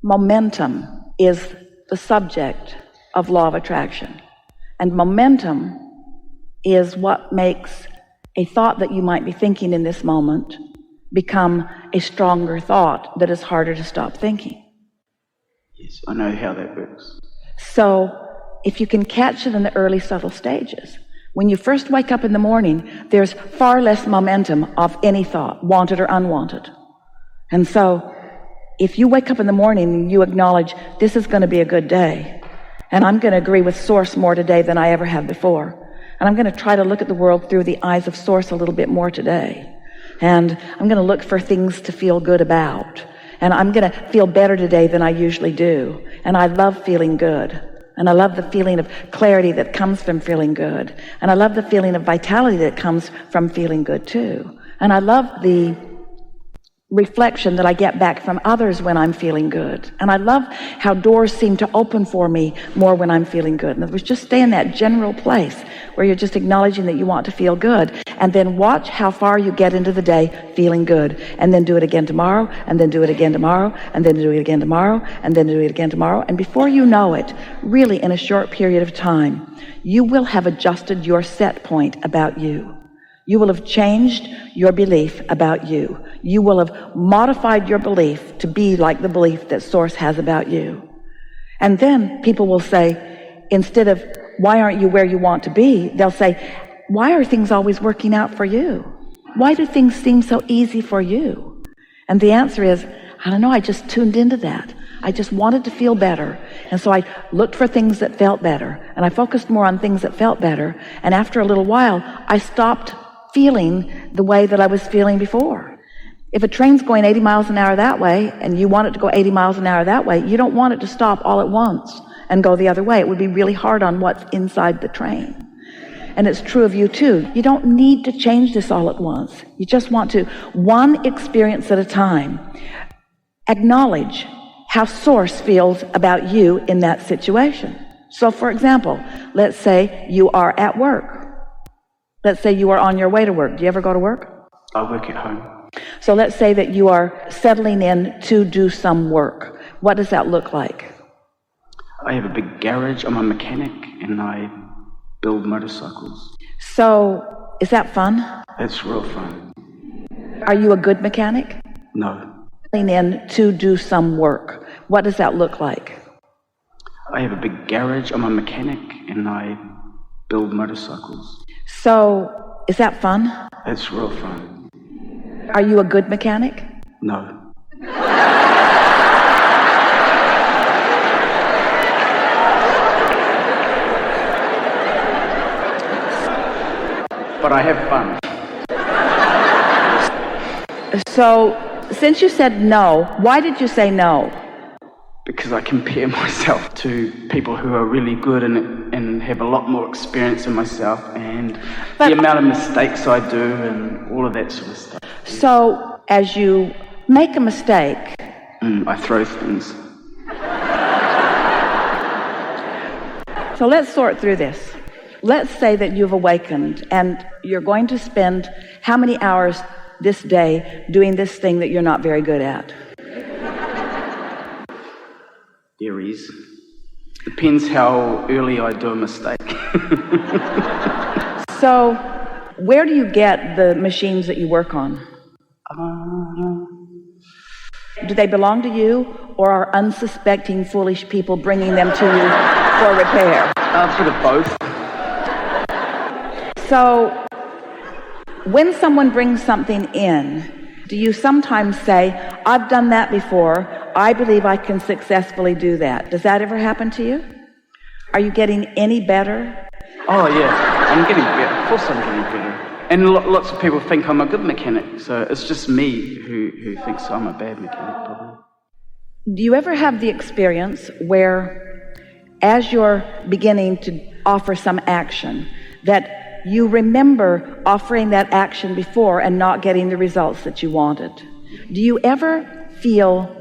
Momentum is the subject of law of attraction. And momentum is what makes a thought that you might be thinking in this moment become a stronger thought that is harder to stop thinking. Yes, I know how that works. So if you can catch it in the early subtle stages, when you first wake up in the morning, there's far less momentum of any thought, wanted or unwanted. And so if you wake up in the morning and you acknowledge, this is going to be a good day, and I'm going to agree with Source more today than I ever have before, and I'm going to try to look at the world through the eyes of Source a little bit more today, and I'm going to look for things to feel good about, and I'm going to feel better today than I usually do, and I love feeling good, and I love the feeling of clarity that comes from feeling good, and I love the feeling of vitality that comes from feeling good too, and I love the reflection that I get back from others when I'm feeling good. And I love how doors seem to open for me more when I'm feeling good. In other words, just stay in that general place where you're just acknowledging that you want to feel good, and then watch how far you get into the day feeling good, and then do it again tomorrow, and then do it again tomorrow, and then do it again tomorrow, and then do it again tomorrow. And before you know it, really in a short period of time, you will have adjusted your set point about you. You will have changed your belief about you. You will have modified your belief to be like the belief that Source has about you. And then people will say, instead of, why aren't you where you want to be? They'll say, why are things always working out for you? Why do things seem so easy for you? And the answer is, I don't know, I just tuned into that. I just wanted to feel better. And so I looked for things that felt better. And I focused more on things that felt better. And after a little while, I stopped feeling the way that I was feeling before. If a train's going 80 miles an hour that way, and you want it to go 80 miles an hour that way, you don't want it to stop all at once and go the other way. It would be really hard on what's inside the train. And it's true of you too. You don't need to change this all at once. You just want to, one experience at a time, acknowledge how Source feels about you in that situation. So for example, let's say you are at work. Let's say you are on your way to work. Do you ever go to work? I work at home. So let's say that you are settling in to do some work. What does that look like? I have a big garage. I'm a mechanic and I build motorcycles. So is that fun? It's real fun. Are you a good mechanic? No. Settling in to do some work. What does that look like? I have a big garage. I'm a mechanic and I build motorcycles. So is that fun? It's real fun. Are you a good mechanic? No. But I have fun. So since you said no, why did you say no? Because I compare myself to people who are really good and have a lot more experience than myself, and the amount of mistakes I do and all of that sort of stuff. So as you make a mistake, I throw things. So let's sort through this. Let's say that you've awakened and you're going to spend how many hours this day doing this thing that you're not very good at? There is. Depends how early I do a mistake. So, where do you get the machines that you work on? Do they belong to you, or are unsuspecting, foolish people bringing them to you for repair? A bit of both. So, when someone brings something in, do you sometimes say, I've done that before, I believe I can successfully do that? Does that ever happen to you? Are you getting any better? Oh yeah, I'm getting better. Of course I'm getting better. And lots of people think I'm a good mechanic, so it's just me who thinks I'm a bad mechanic, probably. Do you ever have the experience where, as you're beginning to offer some action, that you remember offering that action before and not getting the results that you wanted? Do you ever feel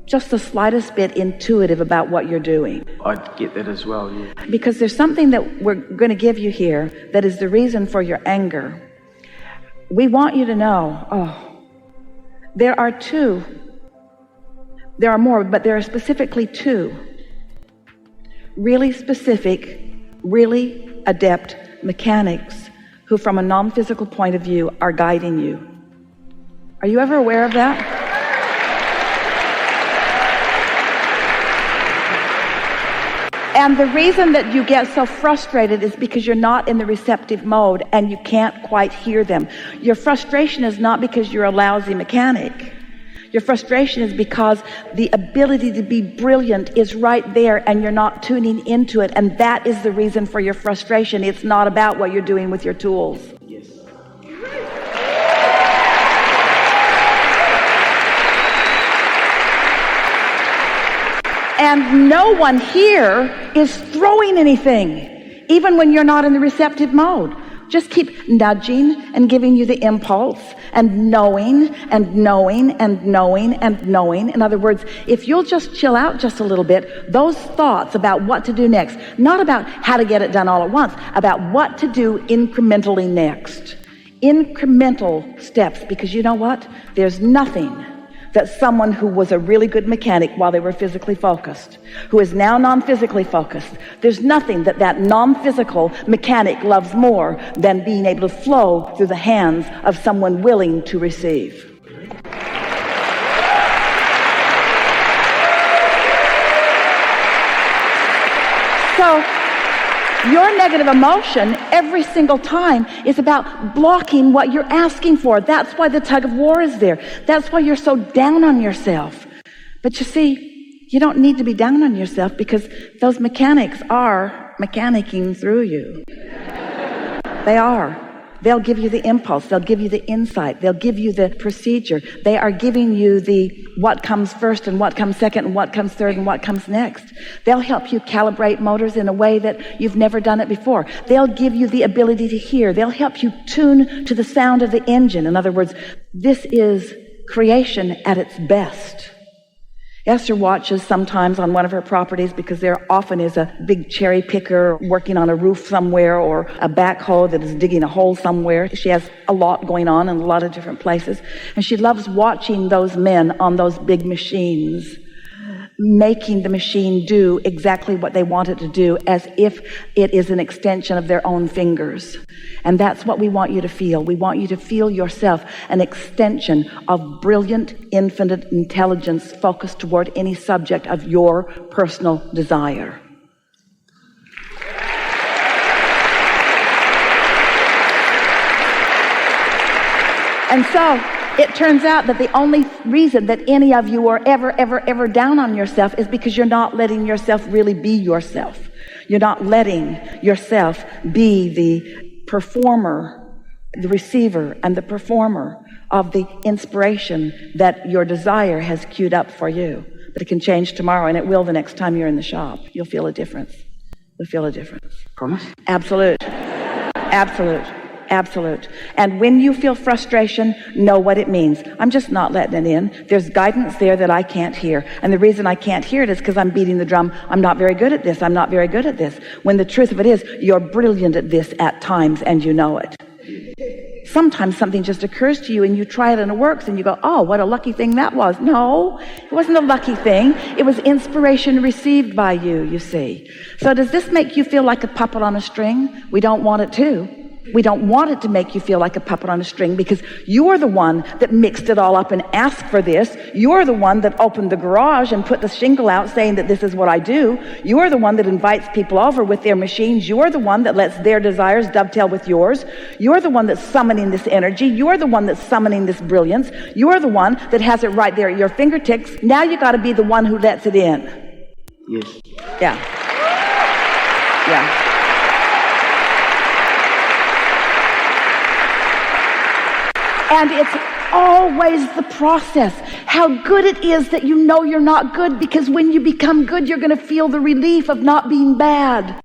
just the slightest bit intuitive about what you're doing? I get that as well, yeah. Because there's something that we're going to give you here that is the reason for your anger. We want you to know, there are two There are more, but there are specifically two really specific, really adept mechanics who, from a non-physical point of view, are guiding you. Are you ever aware of that? And the reason that you get so frustrated is because you're not in the receptive mode and you can't quite hear them. Your frustration is not because you're a lousy mechanic. Your frustration is because the ability to be brilliant is right there and you're not tuning into it. And that is the reason for your frustration. It's not about what you're doing with your tools. Yes. And no one here is throwing anything, even when you're not in the receptive mode. Just keep nudging and giving you the impulse and knowing and knowing and knowing and knowing. In other words, if you'll just chill out just a little bit, those thoughts about what to do next, not about how to get it done all at once, about what to do incrementally next. Incremental steps, because you know what? There's nothing that someone who was a really good mechanic while they were physically focused, who is now non-physically focused, there's nothing that that non-physical mechanic loves more than being able to flow through the hands of someone willing to receive. So your negative emotion every single time is about blocking what you're asking for. That's why the tug of war is there. That's why you're so down on yourself. But you see, you don't need to be down on yourself because those mechanics are mechanicking through you. They are. They'll give you the impulse. They'll give you the insight. They'll give you the procedure. They are giving you the what comes first and what comes second and what comes third and what comes next. They'll help you calibrate motors in a way that you've never done it before. They'll give you the ability to hear. They'll help you tune to the sound of the engine. In other words, this is creation at its best. Esther watches sometimes on one of her properties because there often is a big cherry picker working on a roof somewhere or a backhoe that is digging a hole somewhere. She has a lot going on in a lot of different places. And she loves watching those men on those big machines, making the machine do exactly what they want it to do as if it is an extension of their own fingers. And that's what we want you to feel. We want you to feel yourself an extension of brilliant, infinite intelligence focused toward any subject of your personal desire. And so it turns out that the only reason that any of you are ever down on yourself is because you're not letting yourself really be yourself. You're not letting yourself be the performer, the receiver and the performer of the inspiration that your desire has queued up for you. But it can change tomorrow, and it will the next time you're in the shop. You'll feel a difference. You'll feel a difference. Promise? Absolute. Absolute. Absolute. And when you feel frustration, know what it means. I'm just not letting it in. There's guidance there that I can't hear. And the reason I can't hear it is because I'm beating the drum. I'm not very good at this. I'm not very good at this. When the truth of it is, you're brilliant at this at times and you know it. Sometimes something just occurs to you and you try it and it works and you go, oh, what a lucky thing that was. No, it wasn't a lucky thing. It was inspiration received by you, you see. So does this make you feel like a puppet on a string? We don't want it to. We don't want it to make you feel like a puppet on a string because you're the one that mixed it all up and asked for this. You're the one that opened the garage and put the shingle out saying that this is what I do. You're the one that invites people over with their machines. You're the one that lets their desires dovetail with yours. You're the one that's summoning this energy. You're the one that's summoning this brilliance. You're the one that has it right there at your fingertips. Now you got to be the one who lets it in. Yes. Yeah. Yeah. And it's always the process. How good it is that you know you're not good, because when you become good, you're going to feel the relief of not being bad.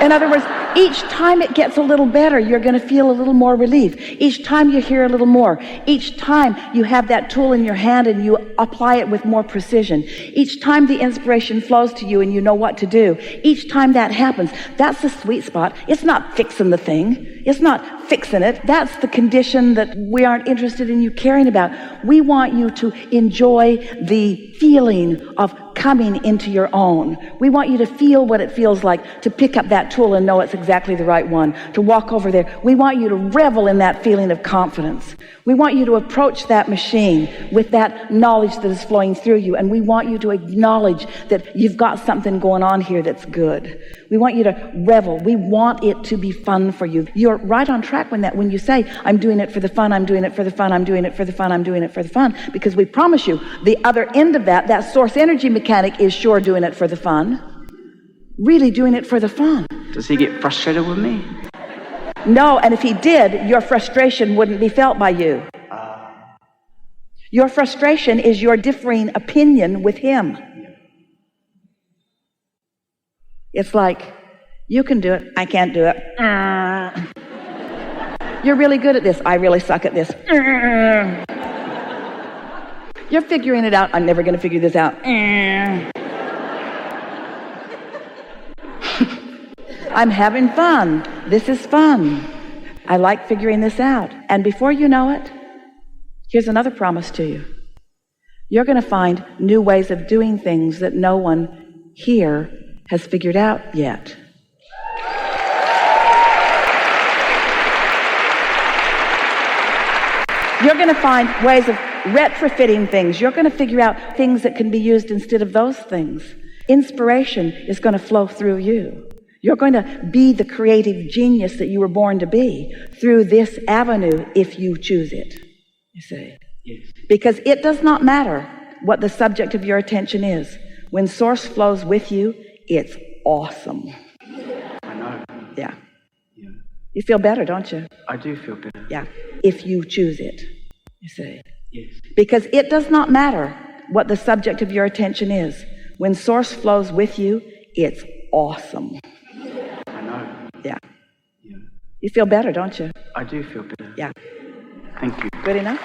In other words, Each time it gets a little better, you're going to feel a little more relief. Each time you hear a little more. Each time you have that tool in your hand and you apply it with more precision. Each time the inspiration flows to you and you know what to do. Each time that happens, that's the sweet spot. It's not fixing the thing. It's not fixing it. That's the condition that we aren't interested in you caring about. We want you to enjoy the feeling of coming into your own. We want you to feel what it feels like to pick up that tool and know it's exactly the right one, to walk over there. We want you to revel in that feeling of confidence. We want you to approach that machine with that knowledge that is flowing through you, and we want you to acknowledge that you've got something going on here that's good. We want you to revel. We want it to be fun for you. You're right on track when you say, I'm doing it for the fun, I'm doing it for the fun, I'm doing it for the fun, I'm doing it for the fun, because we promise you the other end of that source energy mechanic is sure doing it for the fun, really doing it for the fun. Does he get frustrated with me? No, and if he did, your frustration wouldn't be felt by you. Your frustration is your differing opinion with him. It's like, you can do it, I can't do it. You're really good at this, I really suck at this. You're figuring it out, I'm never going to figure this out. I'm having fun. This is fun. I like figuring this out. And before you know it, here's another promise to you. You're going to find new ways of doing things that no one here has figured out yet. You're going to find ways of retrofitting things. You're going to figure out things that can be used instead of those things. Inspiration is going to flow through you. You're going to be the creative genius that you were born to be through this avenue if you choose it, you see. Yes. Because it does not matter what the subject of your attention is. When source flows with you, it's awesome. I know. Yeah. Yeah. You feel better, don't you? I do feel better. Yeah. If you choose it, you see. Yes. Because it does not matter what the subject of your attention is. When source flows with you, it's awesome. I know. Yeah. Yeah. You feel better, don't you? I do feel better. Yeah. Thank you. Good enough?